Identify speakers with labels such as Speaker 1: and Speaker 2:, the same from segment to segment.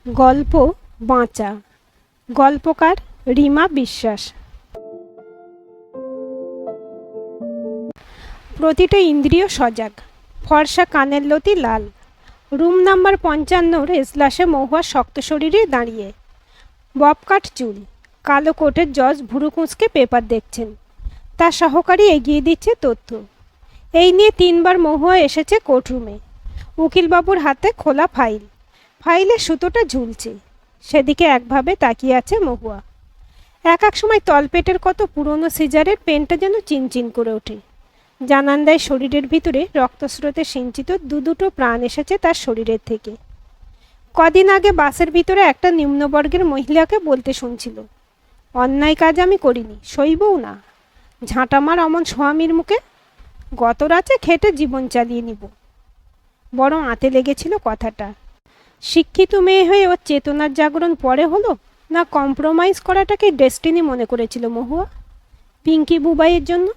Speaker 1: গল্প বাঁচা। গল্পকার রিমা বিশ্বাস। প্রতিটা ইন্দ্রিয় সজাগ, ফর্সা কানের লতি লাল। রুম নাম্বার 55-র এজলাসে মহুয়া শক্ত শরীরে দাঁড়িয়ে, ববকাট চুল, কালো কোটের জজ ভুরু কুঁচকে পেপার দেখছেন। তার সহকারী এগিয়ে দিচ্ছে তথ্য। এই নিয়ে 3বার মহুয়া এসেছে কোর্টরুমে। উকিলবাবুর হাতে খোলা ফাইল, ফাইলে সুতোটা ঝুলছে। সেদিকে একভাবে তাকিয়ে আছে মহুয়া। এক সময় তলপেটের কত পুরনো সিজারের পেনটা যেন চিনচিন করে ওঠে। জানান দেয় শরীরের ভিতরে রক্তস্রোতে সিঞ্চিত দুটো প্রাণ এসেছে তার শরীরের থেকে। কদিন আগে বাসের ভিতরে একটা নিম্নবর্গের মহিলাকে বলতে শুনছিল, অন্যায় কাজ আমি করিনি, সইবও না। ঝাঁটামার অমন স্বামীর মুখে গত রাতে খেটে জীবন চালিয়ে নিব। বড় আঁতে লেগেছিল কথাটা। শিক্ষিত মেয়ে হয়ে ওর চেতনার জাগরণ পরে হলো, না কম্প্রোমাইজ করাটাকে ডেস্টিনি মনে করেছিল মহুয়া পিঙ্কি বুবাইয়ের জন্য?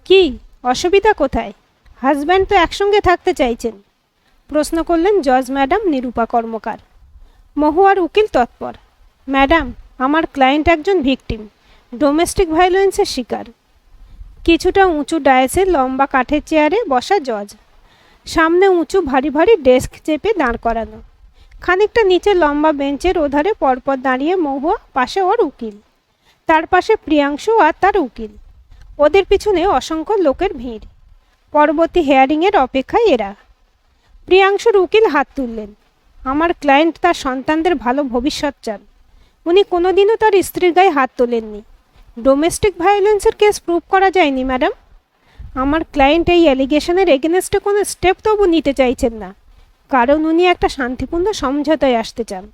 Speaker 1: কি অসুবিধা কোথায়? হাজব্যান্ড তো একসঙ্গে থাকতে চাইছেন, প্রশ্ন করলেন জজ ম্যাডাম নিরূপা কর্মকার। মহুয়ার উকিল তৎপর, ম্যাডাম, আমার ক্লায়েন্ট একজন ভিকটিম, ডোমেস্টিক ভায়োলেন্সের শিকার। কিছুটা উঁচু ডায়াসে লম্বা কাঠের চেয়ারে বসা জজ, সামনে উঁচু ভারী ভারী ডেস্ক চেপে দাঁড় করানো। খানিকটা নিচে লম্বা বেঞ্চের ওধারে পরপর দাঁড়িয়ে মহুয়া, পাশে ওর উকিল, তার পাশে প্রিয়াংশু আর তার উকিল। ওদের পিছনে অসংখ্য লোকের ভিড়, পরবর্তী হেয়ারিংয়ের অপেক্ষায় এরা। প্রিয়াংশুর উকিল হাত তুললেন। আমার ক্লায়েন্ট তার সন্তানদের ভালো ভবিষ্যৎ চান। উনি কোনোদিনও তার স্ত্রীর গায়ে হাত তোলেননি। ডোমেস্টিক ভায়োলেন্সের কেস প্রুভ করা যায়নি ম্যাডাম। আমার ক্লায়েন্ট এই অ্যালিগেশনের এগেনস্টে কোনো স্টেপ তবু নিতে চাইছেন না, কারণ উনি একটা শান্তিপূর্ণ সমঝোতায় আসতে চান।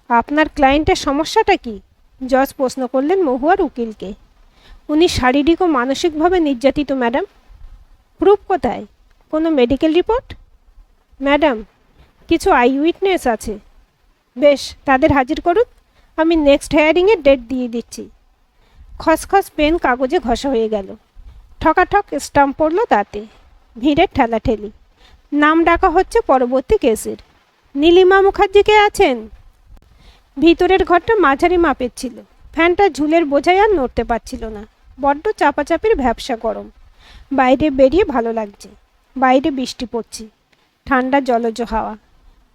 Speaker 1: আপনার ক্লায়েন্টের সমস্যাটা কি? জজ প্রশ্ন করলেন মহুয়ার উকিলকে। উনি শারীরিক ও মানসিকভাবে নির্যাতিত ম্যাডাম। প্রুফ কোথায়? কোনো মেডিকেল রিপোর্ট? ম্যাডাম, কিছু আই উইটনেস আছে। বেশ, তাদের হাজির করুন, আমি নেক্সট হেয়ারিংয়ের ডেট দিয়ে দিচ্ছি। খসখস পেন কাগজে ঘষা হয়ে গেল। ঠকাঠক স্টাম্প পড়ল তাতে। ভিড়ের ঠেলাঠেলি। নাম ডাকা হচ্ছে পরবর্তী কেসের। নীলিমা মুখার্জিকে আছেন? ভিতরের ঘরটা মাঝারি মাপের ছিল। ফ্যানটা ঝুলের বোঝায় আর নড়তে পারছিল না। বড্ড চাপাচাপির ভ্যাপসা গরম। বাইরে বেরিয়ে ভালো লাগছে। বাইরে বৃষ্টি পড়ছে, ঠান্ডা জলজ হাওয়া,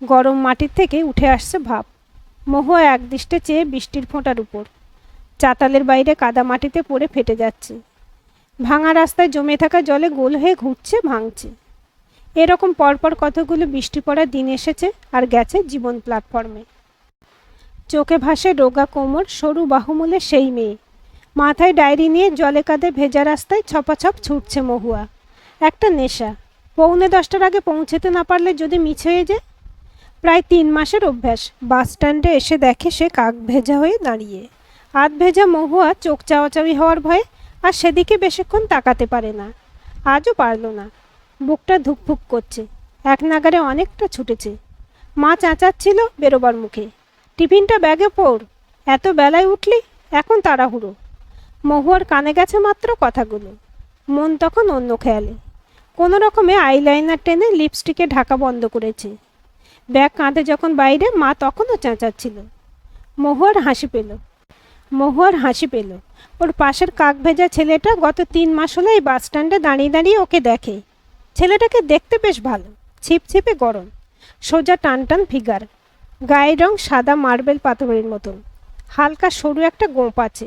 Speaker 1: গরম মাটির থেকে উঠে আসছে ভাব। মহুয়া একদৃষ্টে চেয়ে বৃষ্টির ফোঁটার উপর। চাতালের বাইরে কাদা মাটিতে পড়ে ফেটে যাচ্ছে। ভাঙা রাস্তায় জমে থাকা জলে গোল হয়ে ঘুরছে, ভাঙছে। এরকম পরপর কতগুলো বৃষ্টি পড়ার দিন এসেছে আর গেছে জীবন প্ল্যাটফর্মে। চোখে ভাসে রোগা কোমর, সরু বাহুমূলে সেই মেয়ে। মাথায় ডায়েরি নিয়ে জলে কাদে ভেজা রাস্তায় ছপাছপ ছুটছে মহুয়া। একটা নেশা। 9:45টার আগে পৌঁছতে না পারলে যদি মিস হয়ে যায়। প্রায় 3 মাসের অভ্যাস। বাস স্ট্যান্ডে এসে দেখে সে কাক ভেজা হয়ে দাঁড়িয়ে। আধ ভেজা মহুয়া চোখ চাওয়াচাওয়ি হওয়ার ভয়ে আর সেদিকে বেশিক্ষণ তাকাতে পারে না। আজও পারল না। বুকটা ধুকফুক করছে। এক নাগারে অনেকটা ছুটেছে। মা চেঁচাচ্ছিল বেরোবার মুখে, টিফিনটা ব্যাগে পড়, এত বেলায় উঠলি, এখন তাড়াহুড়ো। মহুয়ার কানে গেছে মাত্র কথাগুলো। মন তখন অন্য খেয়ালে। কোনো রকমে আইলাইনার টেনে লিপস্টিকে ঢাকা বন্ধ করেছে। ব্যাগ কাঁধে যখন বাইরে, মা তখনও চেঁচাচ্ছিল। মহুয়ার হাসি পেল। ওর পাশের কাক ভেজা ছেলেটা গত 3 মাস হলো এই বাস স্ট্যান্ডে দাঁড়িয়ে দাঁড়িয়ে ওকে দেখে। ছেলেটাকে দেখতে বেশ ভালো, ছিপছিপে গরম, সোজা টানটান ফিগার, গায়ের রং সাদা মার্বেল পাথরের মতন, হালকা সরু একটা গোঁপ আছে।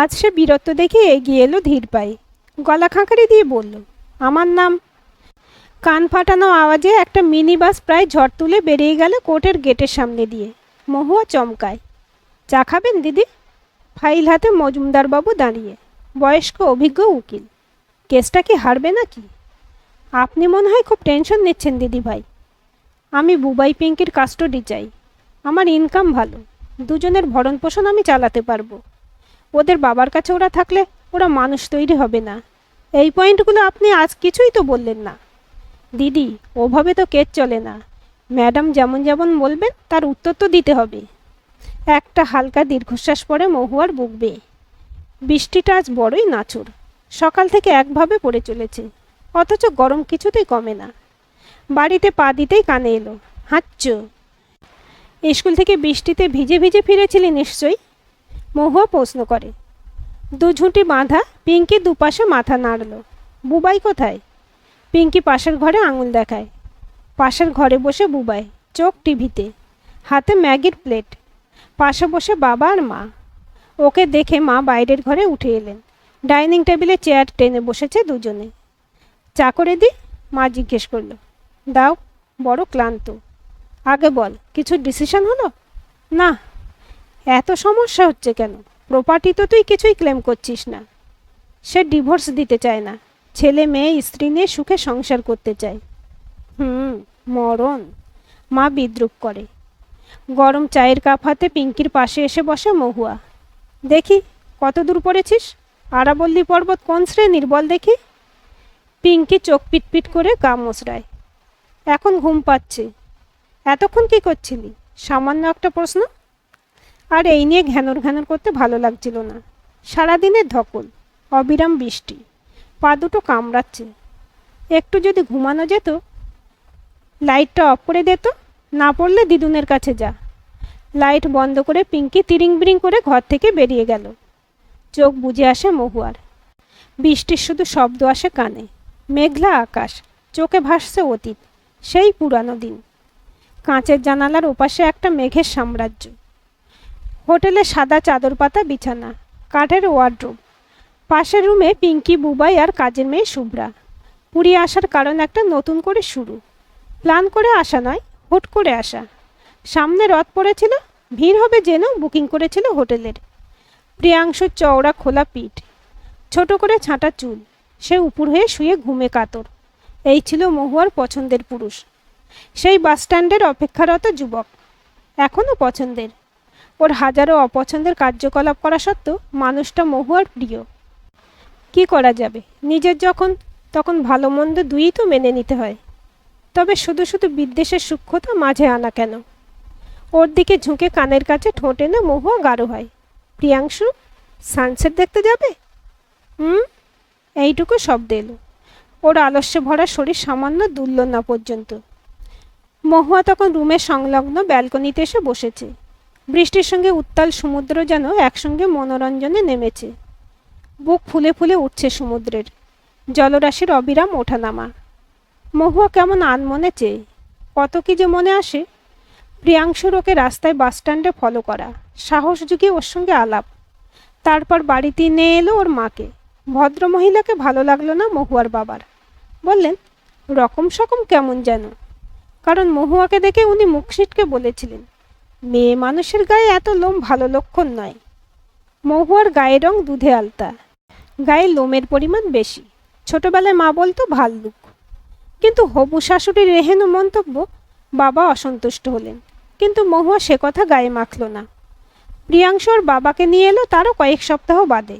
Speaker 1: আজ সে বীরত্ব দেখে এগিয়ে এলো ধীর পায়ে। গলা খাঁকারি দিয়ে বলল, আমার নাম। কান ফাটানো আওয়াজে একটা মিনি বাস প্রায় ঝড় তুলে বেরিয়ে গেল কোর্টের গেটের সামনে দিয়ে। মহুয়া চমকায়। চা খাবেন দিদি? ফাইল হাতে মজুমদারবাবু দাঁড়িয়ে, বয়স্ক অভিজ্ঞ উকিল। কেসটা কি হারবে নাকি? আপনি মনে হয় খুব টেনশন নিচ্ছেন দিদি ভাই। আমি বুবাই পিঙ্কির কাস্টডি চাই। আমার ইনকাম ভালো, দুজনের ভরণ পোষণ আমি চালাতে পারবো। ওদের বাবার কাছে ওরা থাকলে ওরা মানুষ তৈরি হবে না। এই পয়েন্টগুলো আপনি আজ কিছুই তো বললেন না। দিদি, ওভাবে তো কেস চলে না। ম্যাডাম যেমন যেমন বলবেন তার উত্তর তো দিতে হবে। একটা হালকা দীর্ঘশ্বাস পড়ে মহুয়ার বুক বেয়ে। বৃষ্টিটা আজ বড়ই নাছুর। সকাল থেকে একভাবে পড়ে চলেছে, অথচ গরম কিছুতেই কমে না। বাড়িতে পা দিতেই কানে এলো, হাঁচো। স্কুল থেকে বৃষ্টিতে ভিজে ভিজে ফিরেছিলি নিশ্চয়ই? মহুয়া প্রশ্ন করে। দু ঝুঁটি বাঁধা পিঙ্কি দুপাশে মাথা নাড়ল। বুবাই কোথায়? পিঙ্কি পাশের ঘরে আঙুল দেখায়। পাশের ঘরে বসে বুবাই, চোখ টিভিতে, হাতে ম্যাগির প্লেট। পাশে বসে বাবা আর মা। ওকে দেখে মা বাইরের ঘরে উঠে এলেন। ডাইনিং টেবিলে চেয়ার টেনে বসেছে দুজনে। চা করে দি? মা জিজ্ঞেস করলো। দাও, বড় ক্লান্ত। আগে বল, কিছু ডিসিশন হলো? না। এত সমস্যা হচ্ছে কেন? প্রপার্টি তো তুই কিছুই ক্লেম করছিস না। সে ডিভোর্স দিতে চায় না। ছেলে মেয়ে স্ত্রী নিয়ে সুখে সংসার করতে চায়। মরণ। মা বিদ্রূপ করে। গরম চায়ের কাপ হাতে পিঙ্কির পাশে এসে বসে মহুয়া। দেখি কত দূর পড়েছিস? আরাবল্লী পর্বত কোন শ্রেণীর বল দেখি। পিঙ্কি চোখ পিটপিট করে গা মোচড়ায়। এখন ঘুম পাচ্ছে। এতক্ষণ কি করছিলি? সামান্য একটা প্রশ্ন। আর এই নিয়ে ঘ্যানর ঘ্যানর করতে ভালো লাগছিল না। সারাদিনের ধকল, অবিরাম বৃষ্টি, পা দুটো কামড়াচ্ছে। একটু যদি ঘুমানো যেত। লাইটটা অফ করে দে তো, না পড়লে দিদুনের কাছে যা। লাইট বন্ধ করে পিঙ্কি তিরিং বিরিং করে ঘর থেকে বেরিয়ে গেল। চোখ বুজে আসে মহুয়ার। বৃষ্টির শুধু শব্দ আসে কানে। মেঘলা আকাশ, চোখে ভাসছে অতীত, সেই পুরানো দিন। কাঁচের জানালার ওপাশে একটা মেঘের সাম্রাজ্য। হোটেলে সাদা চাদর পাতা বিছানা, কাঠের ওয়ার্ড্রোব। পাশের রুমে পিঙ্কি, বুবাই আর কাজের মেয়ে শুভ্রা। পুরী আসার কারণ একটা নতুন করে শুরু। প্ল্যান করে আসা নয়, হুট করে আসা। সামনে রথ পড়েছিল, ভিড় হবে জেনেও বুকিং করেছিল হোটেলের। প্রিয়াংশুর চওড়া খোলা পিঠ, ছোট করে ছাঁটা চুল, সে উপুর হয়ে শুয়ে ঘুমে কাতর। এই ছিল মহুয়ার পছন্দের পুরুষ। সেই বাসস্ট্যান্ডের অপেক্ষারত যুবক, এখনও পছন্দের। ওর হাজারো অপছন্দের কার্যকলাপ করা সত্ত্বেও মানুষটা মহুয়ার প্রিয়। কি করা যাবে, নিজের যখন, তখন ভালো মন্দ দুইই তো মেনে নিতে হয়। তবে শুধু শুধু বিদ্বেষের সূক্ষ্মতা মাঝে আনা কেন? ওর দিকে ঝুঁকে কানের কাছে ঠোঁট এনে মহুয়া গাঢ় হয়। প্রিয়াংশু, সানসেট দেখতে যাবে? এইটুকু শব্দ এলো। ওর আলস্যে ভরা শরীর সামান্য দুলল না পর্যন্ত। মহুয়া তখন রুমের সংলগ্ন ব্যালকনিতে এসে বসেছে। বৃষ্টির সঙ্গে উত্তাল সমুদ্র যেন একসঙ্গে মনোরঞ্জনে নেমেছে। বুক ফুলে ফুলে উঠছে সমুদ্রের, জলরাশির অবিরাম ওঠানামা। মহুয়া কেমন আনমনে চেয়ে, কত কি যে মনে আসে। প্রিয়াংশুর ওকে রাস্তায় বাসস্ট্যান্ডে ফলো করা, সাহস জুগিয়ে ওর সঙ্গে আলাপ। তারপর বাড়িতে নিয়ে এলো ওর মাকে। ভদ্রমহিলাকে ভালো লাগলো না মহুয়ার বাবার। বললেন, রকম সকম কেমন যেন। কারণ মহুয়াকে দেখে উনি মুখ সিটকে বলেছিলেন, মেয়ে মানুষের গায়ে এত লোম ভালো লক্ষণ নয়। মহুয়ার গায়ের রং দুধে আলতা, গায়ে লোমের পরিমাণ বেশি। ছোটবেলায় মা বলতো ভাল্লুক। কিন্তু হবু শাশুড়ির এহেন মন্তব্য বাবা অসন্তুষ্ট হলেন। কিন্তু মহুয়া সে কথা গায়ে মাখল না। প্রিয়াংশু ওর বাবাকে নিয়ে এলো তারও কয়েক সপ্তাহ বাদে।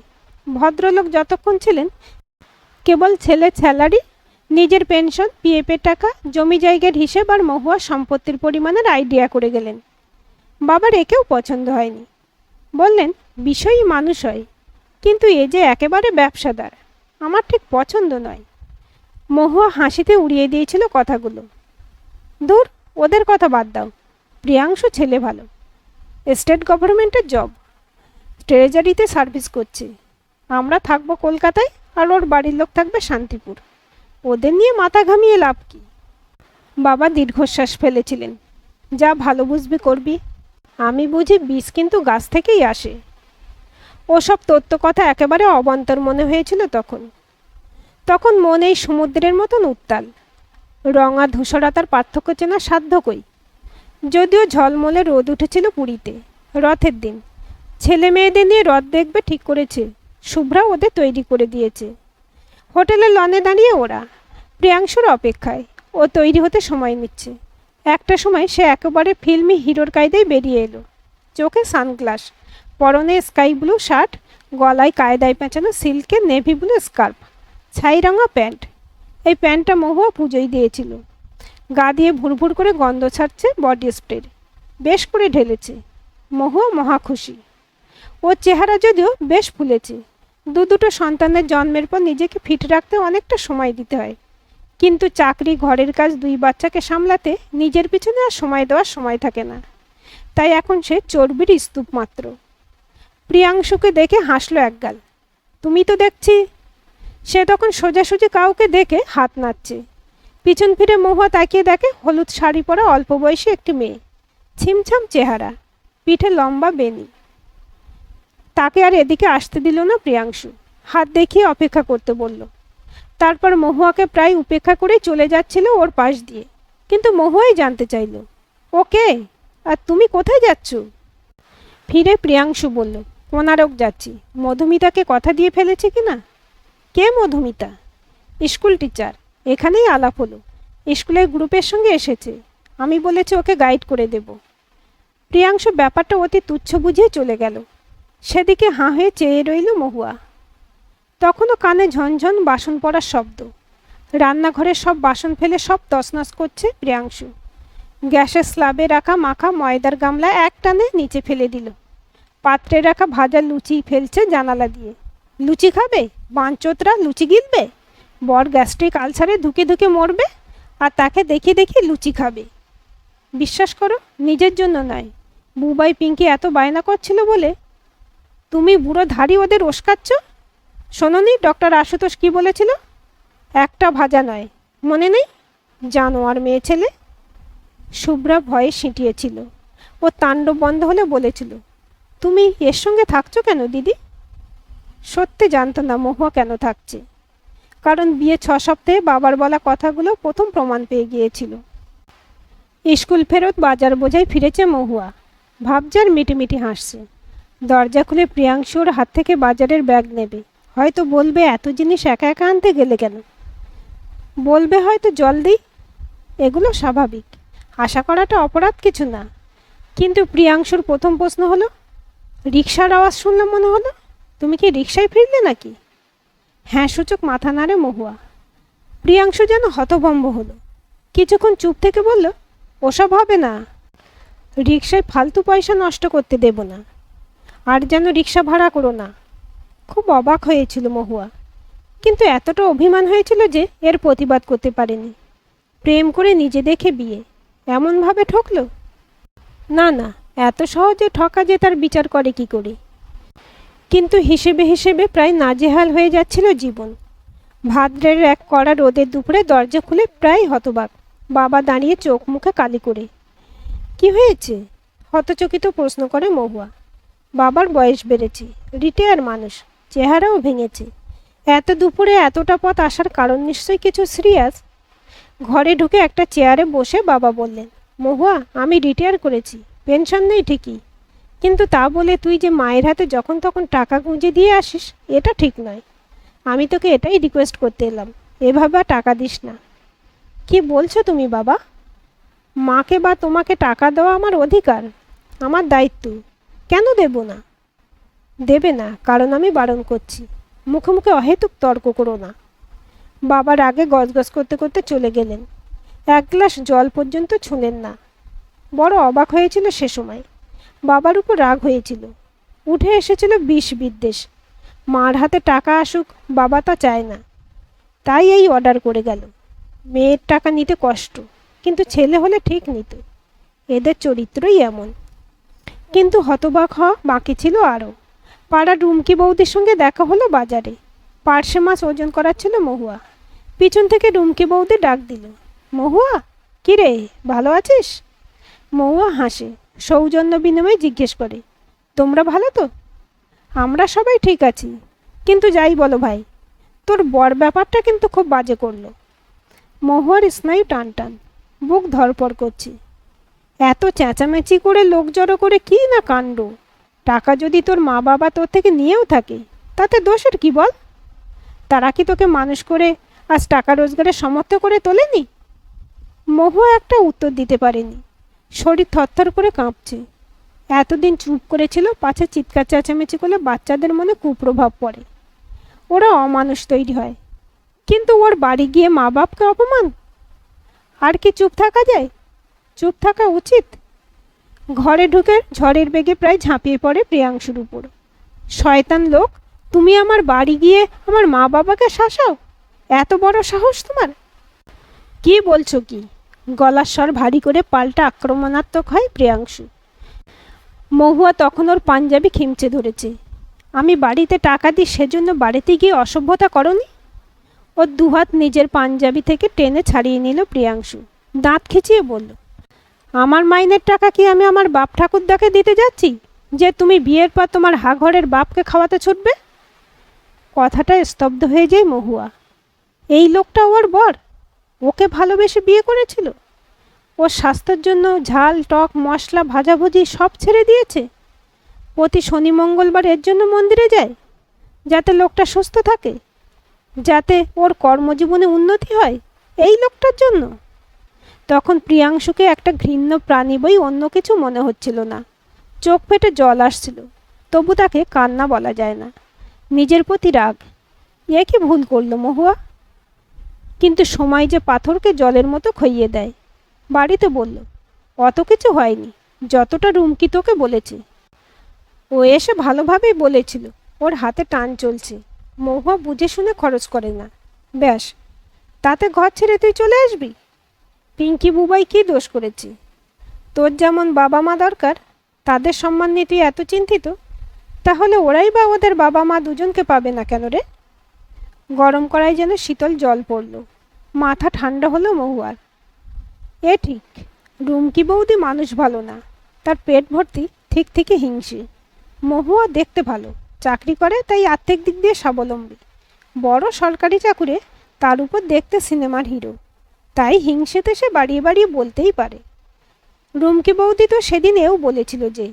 Speaker 1: ভদ্রলোক যতক্ষণ ছিলেন কেবল ছেলে স্যালারি, নিজের পেনশন, পিএফের টাকা, জমি জায়গার হিসেব আর মহুয়ার সম্পত্তির পরিমাণের আইডিয়া করে গেলেন। বাবার একেও পছন্দ হয়নি। বললেন, বিষয়ই মানুষ হয়, কিন্তু এ যে একেবারে ব্যবসাদার, আমার ঠিক পছন্দ নয়। মহুয়া হাসিতে উড়িয়ে দিয়েছিল কথাগুলো। দূর, ওদের কথা বাদ দাও। প্রিয়াংশু ছেলে ভালো, স্টেট গভর্নমেন্টের জব, ট্রেজারিতে সার্ভিস করছে। আমরা থাকবো কলকাতায়, আর ওর বাড়ির লোক থাকবে শান্তিপুর। ওদের নিয়ে মাথা ঘামিয়ে লাভ কি? বাবা দীর্ঘশ্বাস ফেলেছিলেন। যা ভালো বুঝবি করবি। আমি বুঝি বীজ কিন্তু গাছ থেকেই আসে। ওসব তত্ত্ব কথা একেবারে অবান্তর মনে হয়েছিল তখন। তখন মন এই সমুদ্রের মতন উত্তাল। রঙা ধূসরতার পার্থক্য চেনা সাধ্য কই। যদিও ঝলমলে রোদ উঠেছিল পুরীতে, রথের দিন। ছেলে মেয়েদের নিয়ে রথ দেখবে ঠিক করেছে। শুভ্রা ওদের তৈরি করে দিয়েছে। হোটেলের লনে দাঁড়িয়ে ওরা, প্রিয়াংশুর অপেক্ষায়। ও তৈরি হতে সময় নিচ্ছে। একটা সময় সে একেবারে ফিল্মি হিরোর কায়দায় বেরিয়ে এলো। চোখে সানগ্লাস, পরনে স্কাই ব্লু শার্ট, গলায় কায়দায় পেঁচানো সিল্কের নেভি ব্লু স্কার্ফ, ছাই রঙা প্যান্ট। এই প্যান্টটা মহুয়া পুজোয় দিয়েছিল। গা দিয়ে ভুরভুর করে গন্ধ ছাড়ছে বডি স্প্রের। বেশ করে ঢেলেছে। মহুয়া মহা খুশি। ওর চেহারা যদিও বেশ ফুলেছে। দুটো সন্তানের জন্মের পর নিজেকে ফিট রাখতে অনেকটা সময় দিতে হয়। কিন্তু চাকরি, ঘরের কাজ, দুই বাচ্চাকে সামলাতে নিজের পিছনে আর সময় দেওয়ার সময় থাকে না। তাই এখন সে চর্বির স্তূপ মাত্র। প্রিয়াংশুকে দেখে হাসলো একগাল। তুমি তো দেখছি। সে তখন সোজাসুজি কাউকে দেখে হাত নাড়ছে। পিছন ফিরে মহুয়া তাকিয়ে দেখে হলুদ শাড়ি পরা অল্প বয়সী একটি মেয়ে, ছিমছাম চেহারা, পিঠে লম্বা বেনি। তাকে আর এদিকে আসতে দিল না প্রিয়াংশু, হাত দেখিয়ে অপেক্ষা করতে বলল। তারপর মহুয়াকে প্রায় উপেক্ষা করেই চলে যাচ্ছিল ওর পাশ দিয়ে, কিন্তু মহুয়াই জানতে চাইল, ওকে, আর তুমি কোথায় যাচ্ছ? ফিরে প্রিয়াংশু বলল, কোনারক যাচ্ছি। মধুমিতাকে কথা দিয়ে ফেলেছে কি না? কে মধুমিতা? School teacher. এখানেই আলাপ হলো, স্কুলের গ্রুপের সঙ্গে এসেছে। আমি বলেছি ওকে গাইড করে দেব। প্রিয়াংশু ব্যাপারটা অতি তুচ্ছ বুঝিয়ে চলে গেল। সেদিকে হাঁ হয়ে চেয়ে রইল মহুয়া। তখনও কানে ঝনঝন বাসন পড়ার শব্দ। রান্নাঘরের সব বাসন ফেলে সব তছনছ করছে প্রিয়াংশু। গ্যাসের স্ল্যাবে রাখা মাখা ময়দার গামলা এক টানে নিচে ফেলে দিল। পাত্রে রাখা ভাজা লুচি ফেলছে জানালা দিয়ে। লুচি খাবে? বাঞ্চোতরা লুচি গিলবে? বর গ্যাস্ট্রিক আলসারে ধুকে ধুকে মরবে, আর তাকে দেখিয়ে দেখিয়ে লুচি খাবে। বিশ্বাস করো, নিজের জন্য নয়, বুবাই পিঙ্কি এত বায়না করছিল বলে। তুমি বুড়ো ধাড়ি ওদের ওস্কাচ্ছ। শোনোনি ডক্টর আশুতোষ কি বলেছিল? একটা ভাজা নয়, মনে নেই? জানোয়ার মেয়ে ছেলে। শুভ্রা ভয়ে সিঁটিয়েছিল। ও তাণ্ডব বন্ধ হলে বলেছিল, তুমি এর সঙ্গে থাকছো কেন দিদি? সত্যি জানতো না মহুয়া কেন থাকছে, কারণ বিয়ে 6 সপ্তাহে বাবার বলা কথাগুলো প্রথম প্রমাণ পেয়ে গিয়েছিল। স্কুল ফেরত বাজার বোঝাই ফিরেছে মহুয়া। ভাবজার মিটিমিটি হাসছে। দরজা খুলে প্রিয়াংশুর হাত থেকে বাজারের ব্যাগ নেবে। হয়তো বলবে, এত জিনিস একা একা আনতে গেলে কেন? বলবে হয়তো, জল দিই। এগুলো স্বাভাবিক, আশা করাটা অপরাধ কিছু না। কিন্তু প্রিয়াংশুর প্রথম প্রশ্ন হলো, রিকশার আওয়াজ শুনলাম মনে হলো, তুমি কি রিকশায় ফিরলে নাকি? হ্যাঁ সূচক মাথা নাড়ে মহুয়া। প্রিয়াংশু যেন হতভম্ব হলো। কিছুক্ষণ চুপ থেকে বলল, ওসব হবে না, রিকশায় ফালতু পয়সা নষ্ট করতে দেব না, আর যেন রিকশা ভাড়া করো না। খুব অবাক হয়েছিল মহুয়া, কিন্তু এতটা অভিমান হয়েছিল যে এর প্রতিবাদ করতে পারেনি। প্রেম করে নিজে দেখে বিয়ে, এমনভাবে ঠকল? না না, এত সহজে ঠকা যে তার বিচার করে কি করে। কিন্তু হিসেবে হিসেবে প্রায় নাজেহাল হয়ে যাচ্ছিল জীবন। ভাদ্রের এক কড়া রোদের দুপুরে দরজা খুলে প্রায় হতবাক বাবা দাঁড়িয়ে চোখ মুখে কালি করে। কি হয়েছে? হতচকিত প্রশ্ন করে মহুয়া। বাবার বয়স বেড়েছে, রিটায়ার মানুষ, চেহারাও ভেঙেছে। এত দুপুরে এতটা পথ আসার কারণ নিশ্চয়ই কিছু সিরিয়াস। ঘরে ঢুকে একটা চেয়ারে বসে বাবা বললেন, মহুয়া, আমি রিটায়ার করেছি, পেনশন নেই ঠিকই, কিন্তু তা বলে তুই যে মায়ের হাতে যখন তখন টাকা গুঁজে দিয়ে আসিস, এটা ঠিক নয়। আমি তোকে এটাই রিকোয়েস্ট করতে এলাম, এভাবে টাকা দিস না। কি বলছো তুমি বাবা? মাকে বা তোমাকে টাকা দেওয়া আমার অধিকার, আমার দায়িত্ব। কেন দেব না? দেবে না কারণ আমি বারণ করছি। মুখে মুখে অহেতুক তর্ক করো না। বাবার আগে গজগজ করতে করতে চলে গেলেন। এক গ্লাস জল পর্যন্ত ছুঁলেন না। বড় অবাক হয়েছিল সে সময়। বাবার উপর রাগ হয়েছিল। উঠে এসেছিল বিষ বিদ্বেষ। মার হাতে টাকা আসুক, বাবা তা চায় না, তাই এই অর্ডার করে গেল। মেয়ের টাকা নিতে কষ্ট, কিন্তু ছেলে হলে ঠিক নিত। এদের চরিত্রই এমন। কিন্তু হতবাক হওয়া বাকি ছিল আরও। পাড়ার রুমকি বৌদির সঙ্গে দেখা হলো বাজারে। পার্শে মাছ ওজন করাচ্ছিল মহুয়া। পিছন থেকে রুমকি বৌদি ডাক দিল, মহুয়া, কিরে, ভালো আছিস? মহুয়া হাসে, সৌজন্য বিনিময়ে জিজ্ঞেস করে, তোমরা ভালো তো? আমরা সবাই ঠিক আছি, কিন্তু যাই বলো ভাই, তোর বর ব্যাপারটা কিন্তু খুব বাজে করলো। মহুয়ার স্নায়ু টান টান, বুক ধরপড় করছে। এত চেঁচামেচি করে লোক জড়ো করে কি না কাণ্ড। টাকা যদি তোর মা বাবা তোর থেকে নিয়েও থাকে, তাতে দোষের কি বল? তারা কি তোকে মানুষ করে আজ টাকা রোজগারের সমর্থ করে তোলেনি? মহুয়া একটা উত্তর দিতে পারেনি। শরীর থরথর করে কাঁপছে। এতদিন চুপ করেছিল, পাছে চিৎকার চেঁচামেচি করলে বাচ্চাদের মনে কুপ্রভাব পড়ে, ওরা অমানুষ তৈরি হয়। কিন্তু ওর বাড়ি গিয়ে মা বাপকে অপমান, আর কি চুপ থাকা যায়? চুপ থাকা উচিত। ঘরে ঢুকে ঝড়ের বেগে প্রায় ঝাঁপিয়ে পড়ে প্রিয়াংশুর উপর। শয়তান লোক, তুমি আমার বাড়ি গিয়ে আমার মা বাবাকে শাসাও? এত বড় সাহস তোমার? কি বলছো কি? গলার স্বর ভারী করে পাল্টা আক্রমণাত্মক হয় প্রিয়াংশু। মহুয়া তখন ওর পাঞ্জাবি খিমচে ধরেছে। আমি বাড়িতে টাকা দিই সেজন্য বাড়িতে গিয়ে অসভ্যতা করনি? ওর দুহাত নিজের পাঞ্জাবি থেকে টেনে ছাড়িয়ে নিল প্রিয়াংশু। দাঁত খিচিয়ে বলল, আমার মাইনের টাকা কি আমি আমার বাপ ঠাকুরদাকে দিতে যাচ্ছি যে তুমি বিয়ের পর তোমার হাঘরের বাপকে খাওয়াতে ছুটবে? কথাটা স্তব্ধ হয়ে যায় মহুয়া। এই লোকটা ওর বর? ওকে ভালোবেসে বিয়ে করেছিল? ওর স্বাস্থ্যের জন্য ঝাল টক মশলা ভাজাভুজি সব ছেড়ে দিয়েছে? প্রতি শনি মঙ্গলবার এর জন্য মন্দিরে যায় যাতে লোকটা সুস্থ থাকে, যাতে ওর কর্মজীবনে উন্নতি হয়, এই লোকটার জন্য? তখন প্রিয়াংশুকে একটা ঘৃণ্য প্রাণী বই অন্য কিছু মনে হচ্ছিল না। চোখ ফেটে জল আসছিল, তবু তাকে কান্না বলা যায় না। নিজের প্রতি রাগ। এ কি ভুল করলো মহুয়া? কিন্তু সময় যে পাথরকে জলের মতো খইয়ে দেয়। বাড়িতে বলল, অত কিছু হয়নি, যতটা রুমকি তোকে বলেছে। ও এসে ভালোভাবেই বলেছিল, ওর হাতে টান চলছে। মহুয়া বুঝে শুনে খরচ করে না। ব্যাস, তাতে ঘর ছেড়ে তুই চলে আসবি? পিঙ্কি বুবাই কী দোষ করেছে? তোর যেমন বাবা মা দরকার, তাদের সম্মান নিয়ে তুই এত চিন্তিত, তাহলে ওরাই বা ওদের বাবা মা দুজনকে পাবে না কেন রে? গরম করায় যেন শীতল জল পড়ল। মাথা ঠান্ডা হলো মহুয়ার। এ ঠিক, রুমকি বৌদি মানুষ ভালো না, তার পেট ভর্তি ঠিক থেকে হিংসে। মহুয়া দেখতে ভালো, চাকরি করে, তাই আর্থিক দিক দিয়ে স্বাবলম্বী। বড় সরকারি চাকুরে, তার উপর দেখতে সিনেমার হিরো, তাই হিংসেতে সে বাড়িয়ে বাড়িয়ে বলতেই পারে। রুমকি বৌদি তো সেদিন এও বলেছিল যে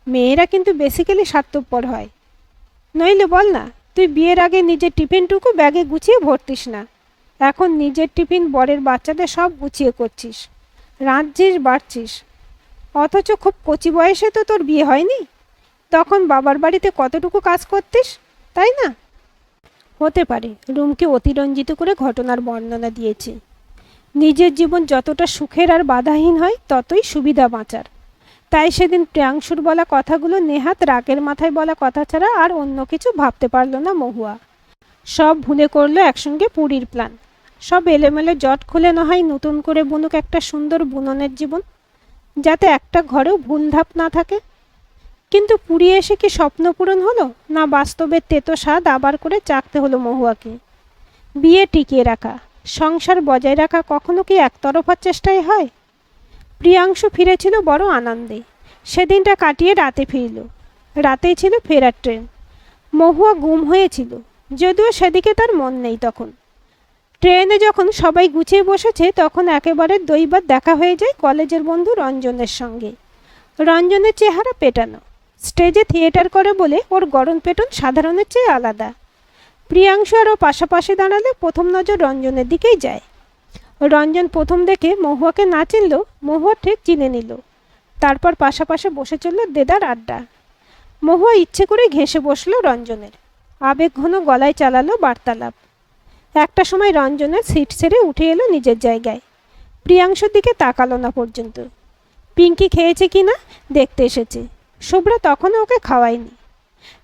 Speaker 1: মেয়েরা কিন্তু বেসিক্যালি স্বার্থপর হয়। নইলে বল না, তুই বিয়ের আগে নিজের টিফিনটুকু ব্যাগে গুছিয়ে ভরতিস না, এখন নিজের টিফিন বরের বাচ্চাদের সব গুছিয়ে করছিস, রাঁধছিস বাড়ছিস। অথচ খুব কচি বয়সে তো তোর বিয়ে হয়নি, তখন বাবার বাড়িতে কতটুকু কাজ করতিস, তাই না? হতে পারে রুমকে অতিরঞ্জিত করে ঘটনার বর্ণনা দিয়েছে। নিজের জীবন যতটা সুখের আর বাধাহীন হয় ততই সুবিধা বাঁচার। তাই সেদিন প্রিয়াংশুর বলা কথাগুলো নেহাত রাগের মাথায় বলা কথা ছাড়া আর অন্য কিছু ভাবতে পারল না মহুয়া। সব ভুলে করলো একসঙ্গে পুরীর প্ল্যান। সব এলোমেলো জট খুলে না হয় নতুন করে বুনুক একটা সুন্দর বুননের জীবন, যাতে একটা ঘরেও ভুলধাপ না থাকে। কিন্তু পুরী এসে কি স্বপ্ন পূরণ হলো, না বাস্তবের তেতো স্বাদ আবার করে চাখতে হলো মহুয়াকে? বিয়ে টিকিয়ে রাখা, সংসার বজায় রাখা কখনো কি একতরফার চেষ্টায় হয়? প্রিয়াংশু ফিরেছিল বড় আনন্দে। সেদিনটা কাটিয়ে রাতে ফিরল। রাতেই ছিল ফেরার ট্রেন। মহুয়া গুম হয়েছিল, যদিও সেদিকে তার মন নেই তখন। ট্রেনে যখন সবাই গুছিয়ে বসেছে তখন একেবারে দৈবাত দেখা হয়ে যায় কলেজের বন্ধু রঞ্জনের সঙ্গে। রঞ্জনের চেহারা পেটানো, স্টেজে থিয়েটার করে বলে ওর গড়ন পেটন সাধারণের চেয়ে আলাদা। প্রিয়াংশু আরও পাশাপাশি দাঁড়ালে প্রথম নজর রঞ্জনের দিকেই যায়। রঞ্জন প্রথম দেখে মহুয়াকে না চিনল, মহুয়া ঠিক চিনে নিল। তারপর পাশাপাশি বসে চলল দেদার আড্ডা। মহুয়া ইচ্ছে করে ঘেঁষে বসলো রঞ্জনের, আবেগঘন গলায় চালালো বার্তালাপ। একটা সময় রঞ্জনের সিট ছেড়ে উঠে এলো নিজের জায়গায়। প্রিয়াংশুর দিকে তাকালো না পর্যন্ত। পিঙ্কি খেয়েছে কি না দেখতে এসেছে। শুভ্রা তখনও ওকে খাওয়ায়নি,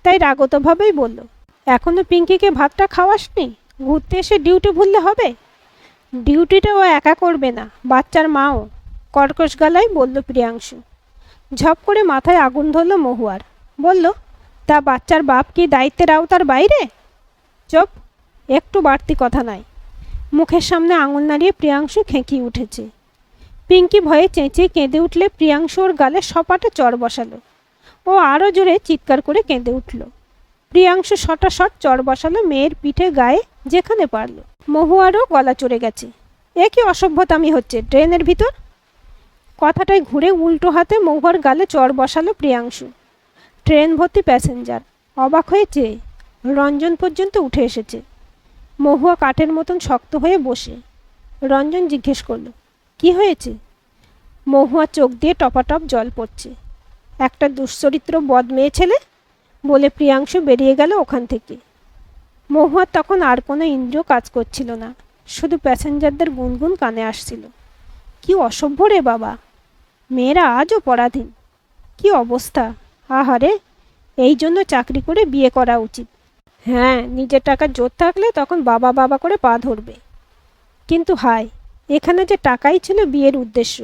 Speaker 1: তাই রাগতভাবেই বলল, এখনও পিঙ্কিকে ভাতটা খাওয়াসনি? ঘুরতে এসে ডিউটি ভুললে হবে? ডিউটিটা ও একা করবে না, বাচ্চার মাও, কর্কশ গলায় বলল প্রিয়াংশু। ঝপ করে মাথায় আগুন ধরল মহুয়ার। বলল, তা বাচ্চার বাপ কি দায়িত্বের আওতার বাইরে? চুপ, একটু বাড়তি কথা নাই। মুখের সামনে আঙুল নাড়িয়ে প্রিয়াংশু খেঁকিয়ে উঠেছে। পিঙ্কি ভয়ে চেঁচিয়ে কেঁদে উঠলে প্রিয়াংশু ওর গালে সপাটে চড় বসালো। ও আরও জোরে চিৎকার করে কেঁদে উঠল। প্রিয়াংশু শটাশট চড় বসালো মেয়ের পিঠে গায়ে যেখানে পারল। মহুয়ারও গলা চড়ে গেছে। এ কি অসভ্যতামি হচ্ছে ট্রেনের ভিতর? কথাটায় ঘুরে উল্টো হাতে মহুয়ার গালে চড় বসালো প্রিয়াংশু। ট্রেন ভর্তি প্যাসেঞ্জার অবাক হয়ে চেয়ে। রঞ্জন পর্যন্ত উঠে এসেছে। মহুয়া কাঠের মতন শক্ত হয়ে বসে। রঞ্জন জিজ্ঞেস করলো, কি হয়েছে? মহুয়ার চোখ দিয়ে টপাটপ জল পড়ছে। একটা দুশ্চরিত্র বদমেয়ে ছেলে বলে প্রিয়াংশু বেরিয়ে গেল ওখান থেকে। মহুয়ার তখন আর কোনো ইন্দ্রিয় কাজ করছিল না, শুধু প্যাসেঞ্জারদের গুনগুন কানে আসছিল। কি অসভ্য রে বাবা, মেয়েরা আজও পরাধীন। কি অবস্থা! আহারে, এই জন্য চাকরি করে বিয়ে করা উচিত। হ্যাঁ, নিজের টাকার জোর থাকলে তখন বাবা বাবা করে পা ধরবে। কিন্তু হায়, এখানে যে টাকাই ছিল বিয়ের উদ্দেশ্য,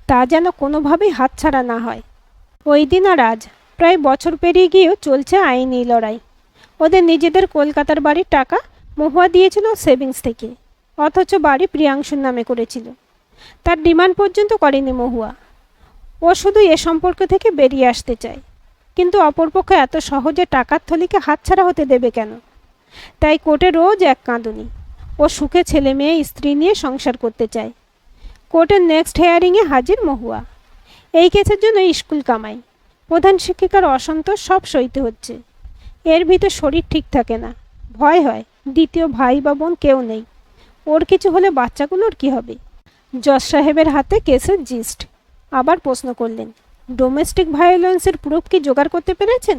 Speaker 1: তা যেন কোনোভাবেই হাতছাড়া না হয়। ওই দিন আর আজ প্রায় বছর পেরিয়ে গিয়েও চলছে আইনি লড়াই। ওদের নিজেদের কলকাতার বাড়ির টাকা মহুয়া দিয়েছিল সেভিংস থেকে, অথচ বাড়ি প্রিয়াংশুর নামে করেছিল। তার ডিমান্ড পর্যন্ত করেনি মহুয়া। ও শুধু এ সম্পর্ক থেকে বেরিয়ে আসতে চায়, কিন্তু অপরপক্ষ এত সহজে টাকার থলিকে হাতছাড়া হতে দেবে কেন? তাই কোর্টে রোজ এক কাঁদুনি। ও সুখে ছেলে মেয়ে স্ত্রী নিয়ে সংসার করতে চায়। কোর্টের নেক্সট হেয়ারিংয়ে হাজির মহুয়া। এই কেসের জন্য স্কুল কামাই, প্রধান শিক্ষিকার অসন্তোষ সব সইতে হচ্ছে। এর ভিতর শরীর ঠিক থাকে না, ভয় হয় দ্বিতীয় ভাই বা বোন কেউ নেই। ওর কিছু হলে বাচ্চাগুলোর কি হবে? জজ সাহেবের হাতে কেসের জিস্ট। আবার প্রশ্ন করলেন, ডোমেস্টিক ভায়োলেন্সের প্রুফ কি জোগাড় করতে পেরেছেন?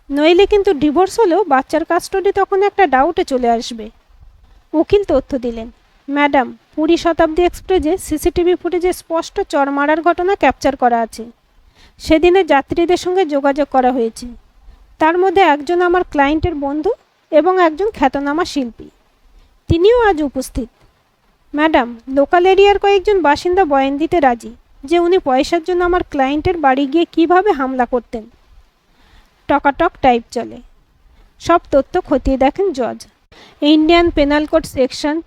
Speaker 1: নইলে কিন্তু ডিভোর্স হলেও বাচ্চার কাস্টডি তখন একটা ডাউটে চলে আসবে। উকিল তথ্য দিলেন, ম্যাডাম, পুরী শতাব্দী এক্সপ্রেসে সিসিটিভি ফুটেজে স্পষ্ট চর মারার ঘটনা ক্যাপচার করা আছে। সেদিনে যাত্রীদের সঙ্গে যোগাযোগ করা হয়েছে। তার মধ্যে একজন আমার ক্লায়েন্টের বন্ধু এবং একজন খ্যাতনামা শিল্পী। তিনিও আজ উপস্থিত। ম্যাডাম, লোকাল এরিয়ার কয়েকজন বাসিন্দা বয়ান দিতে রাজি যে উনি পয়সার জন্য আমার ক্লায়েন্টের বাড়ি গিয়ে কিভাবে হামলা করতেন। টকাটক টাইপ চলে। সব তথ্য খতিয়ে দেখেন জজ। Indian penal code section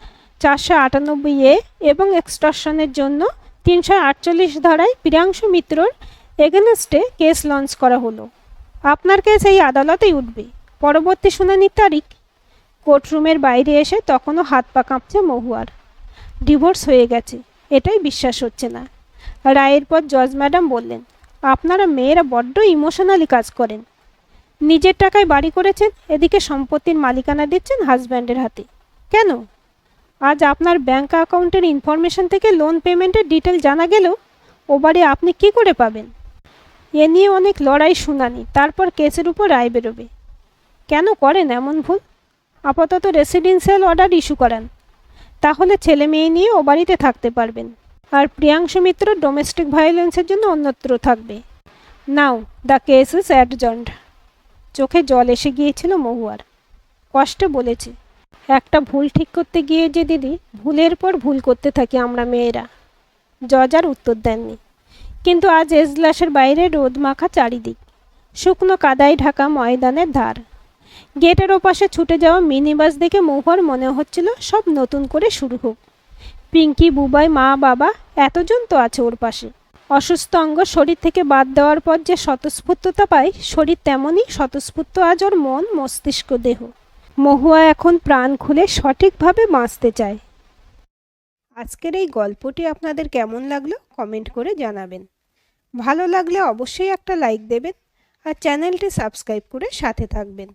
Speaker 1: 498A এবং এক্সটর্শনের জন্য 348 ধারায় প্রিয়াংশু মিত্রর এগেনস্টে কেস লঞ্চ করা হলো। আপনার কেস এই আদালতেই উঠবে। পরবর্তী শুনানির তারিখ। কোর্টরুমের বাইরে এসে তখনও হাত পা কাঁপছে মহুয়ার। ডিভোর্স হয়ে গেছে, এটাই বিশ্বাস হচ্ছে না। রায়ের পর জজ ম্যাডাম বললেন, আপনারা মেয়েরা বড্ড ইমোশনালি কাজ করেন। নিজের টাকায় বাড়ি করেছেন, এদিকে সম্পত্তির মালিকানা দিচ্ছেন হাজব্যান্ডের হাতে। কেন? আজ আপনার ব্যাঙ্ক অ্যাকাউন্টের ইনফরমেশন থেকে লোন পেমেন্টের ডিটেল জানা গেলেও ও বাড়ি আপনি কী করে পাবেন? এ নিয়ে অনেক লড়াই শুনানি, তারপর কেসের উপর রায় বেরোবে। কেন করেন এমন ভুল? আপাতত রেসিডেন্সিয়াল অর্ডার ইস্যু করান, তাহলে ছেলে মেয়ে নিয়ে ও বাড়িতে থাকতে পারবেন। আর প্রিয়াংশু মিত্র ডোমেস্টিক ভায়োলেন্সের জন্য অন্যত্র থাকবে। নাও দ্য কেস ইজ অ্যাডজন্ড। চোখে জল এসে গিয়েছিল মহুয়ার। কষ্টে বলেছে, একটা ভুল ঠিক করতে গিয়ে যে দিদি, ভুলের পর ভুল করতে থাকি আমরা মেয়েরা। জজ আর উত্তর দেননি। কিন্তু আজ এজলাসের বাইরে রোদ মাখা চারিদিক, শুকনো কাদায় ঢাকা ময়দানের ধার। গেটের ওপাশে ছুটে যাওয়া মিনি বাস দেখে মহুয়ার মনে হচ্ছিল সব নতুন করে শুরু হোক। পিঙ্কি, বুবাই, মা, বাবা এতজন তো আছে ওর পাশে। অসুস্থ অঙ্গ শরীর থেকে বাদ দেওয়ার পর যে স্বতঃস্ফূর্ততা পায়, শরীর তেমনই স্বতঃস্ফূর্ত আজ ওর মন, মস্তিষ্ক, দেহ। মহুয়া এখন প্রাণ খুলে সঠিকভাবে বাঁচতে চায়। আজকের এই গল্পটি আপনাদের কেমন লাগলো কমেন্ট করে জানাবেন। ভালো লাগলে অবশ্যই একটা লাইক দেবেন আর চ্যানেলটি সাবস্ক্রাইব করে সাথে থাকবেন।